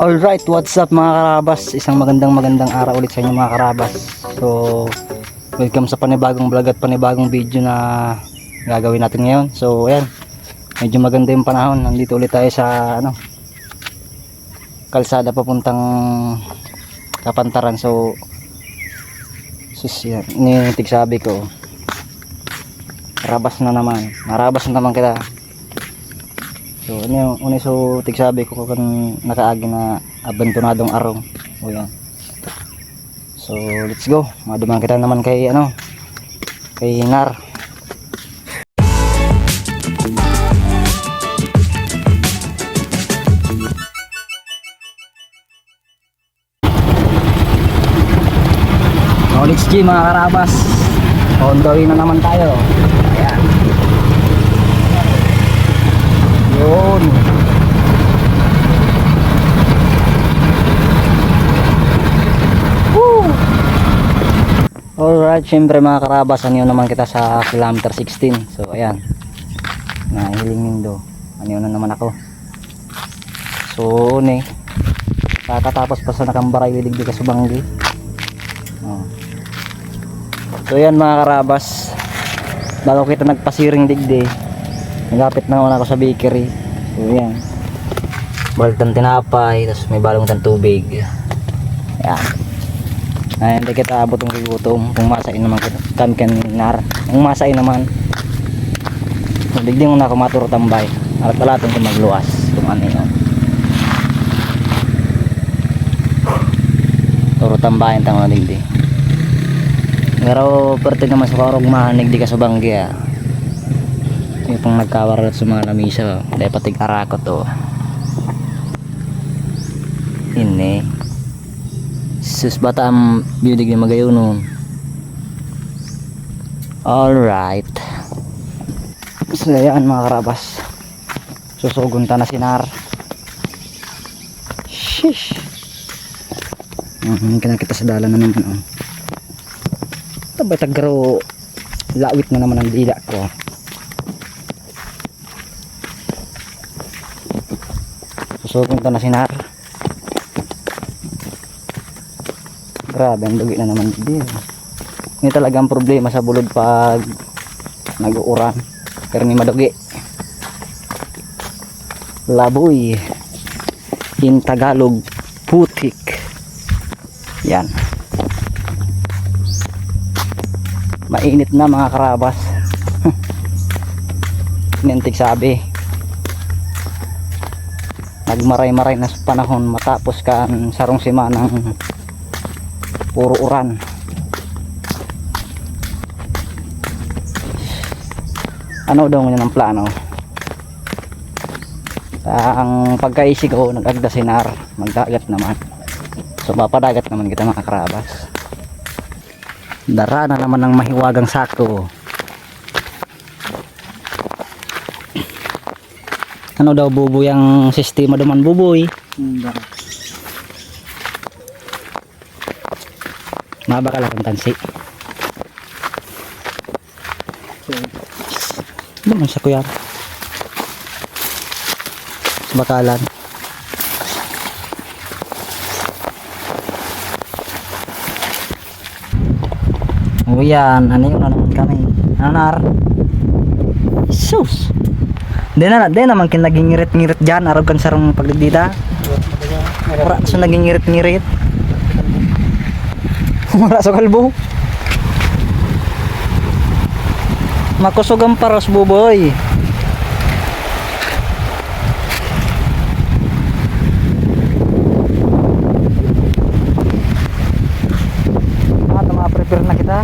Alright, what's up mga karabas? Isang magandang araw ulit sa inyo mga karabas. So, welcome sa panibagong vlog at panibagong video na gagawin natin ngayon. So, ayan. Medyo maganda yung panahon. Nandito ulit tayo sa kalsada papuntang Kapantaran. So, yan. Initig sabi ko. Marabas na naman kita. So ano yung so tigsabi ko kung nakaagi na abandonadong arong. O yan. So let's go. Maduman kita naman kay kay Nar. So let's go mga karabas. On the way na naman tayo. Ayan. Yun. Woo! Alright, syempre mga karabas, ano naman kita sa kilometer 16. So ayan, nahiling nindo, ano na naman ako. So kakatapos pa sa nakambaray liligdi ka subanggi. So ayan mga karabas, bago kita nagpasiring digdi, nagapit na naman ako sa bakery. So yan, baltang tinapay, tapos may balong ng tubig. Yan, ay hindi kita abot ng gutom. Kung masain naman kita Nar, kung masain naman so digdi mo na ako maturo tambay at talatong ko magluwas kung ano yun. Turo tambayan tango na digdi. Pero parte naman sa karong mahanig di ka sa banggi yung pang nagkawarat sa mga lamisa dahil patig arako to ini sus bata ang biudig na magayon nun. Alright, so yan mga karabas, susugunta na si Nar. Shish, kita sa dalan na naman tabay taggaro lawit na naman ang dila ko. Susupunta na si Nar. Grabe ang dugi na naman dito. Ini talagang problema sa bulod pag nag-uuran pero may madugi. Laboy in Tagalog, putik. Yan, mainit na mga karabas. Nintig sabi, nagmaray-maray na sa panahon matapos ka sarong sima ng puro uran. Ano daw ngayon ang plano? Ang pagkaisig ko nag-agda si Nar, magdagat naman. So mapadagat naman kita mga karabas. Dara na naman ng mahiwagang sako. Ano daw buboy ang sistema duman buboy? Mabakal akong tansi. Duman sa kuya. Bakalan. O yan, ano yun na naman kami. Ano Nar? Sus! Di naman naging ngirit-ngirit dyan. Arab kan sarang pagdidita. Wala so naging ngirit-ngirit. Wala sa kalbo. Makusog ang paros buboy. Prepare na kita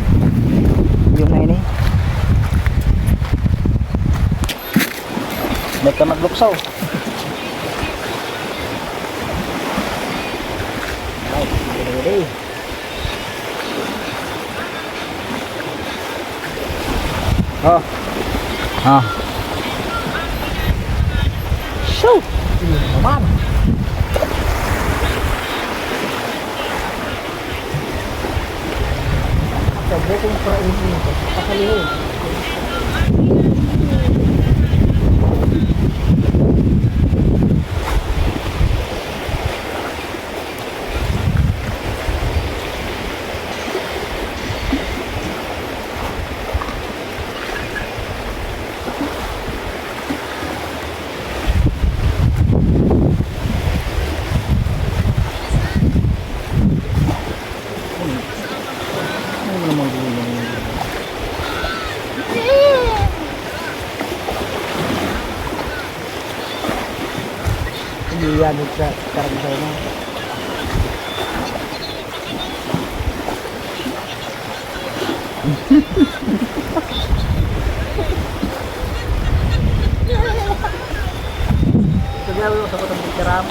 yung na ini ba't ka magluksaw ready. Show man. Bukong para ini ito, pakalihon. 300 sa karang sa ano. Sabihan mo sa kotong pictuream.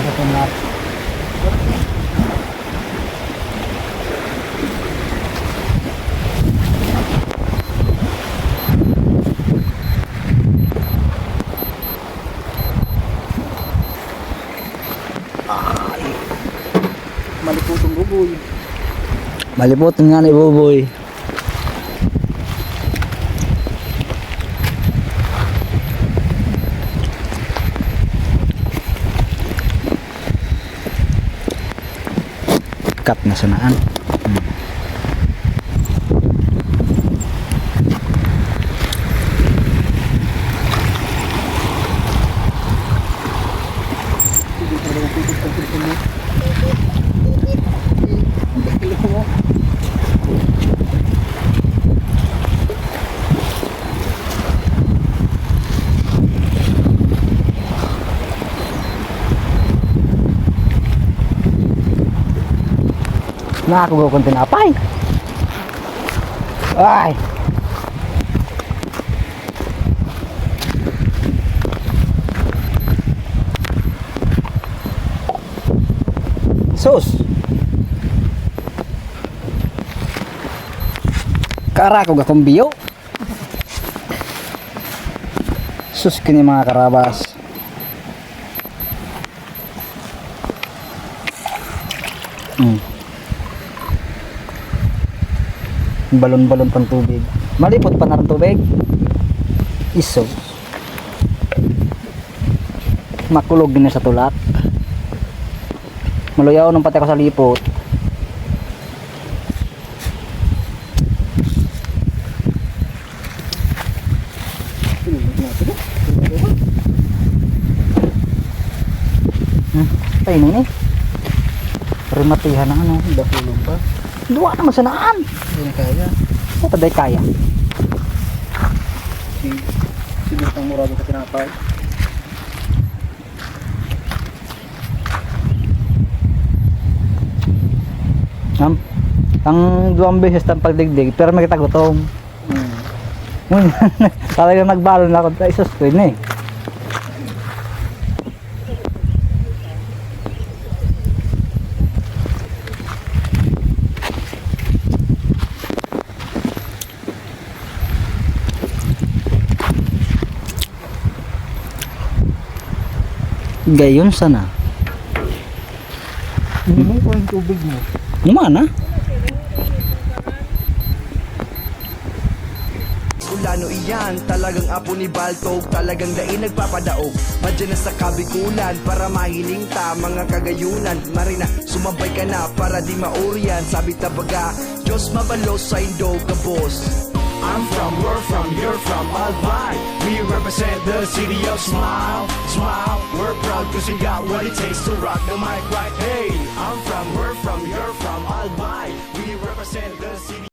Sa tunat. Ay. Maliputong buboy. Maliputong nga ni buboy. Cut na sanaan. Na ako gawin tinapay. Ay. Sus. Kara ko gakong biyo. Sus kini mga karabas. Balon-balon pang tubig. Malipot pa na rin tubig. Iso. Makulog din na sa tulak. Maluyaw nung pati ako sa lipot. Tayo na ini. Pero matihan na ano. Dakulog pa. Dua naman sanaan. Hindi na kaya. Ito dahil kaya. Sinutang murado sa tinapay. Ang 2 beses ng pagdigdig pero may kita gutom. Talagang nagbalon na ako sa isos ko yun eh. Gayon sana. Hindi mo yung tubig mo. Mana? Ulano iyan, talagang apo ni Baltog, talagang daing nagpapadaog. Madyan na sa kabikulan para mahiling ta mga kagayunan. Marina, sumabay ka na para di mauriyan. Sabi tabaga, Diyos mabalo sa indo ka boss. I'm from, we're from, you're from, Albay. We represent the city of Smile. Smile, we're proud cause we got what it takes to rock the mic right. Hey, I'm from, we're from, you're from, Albay. We represent the city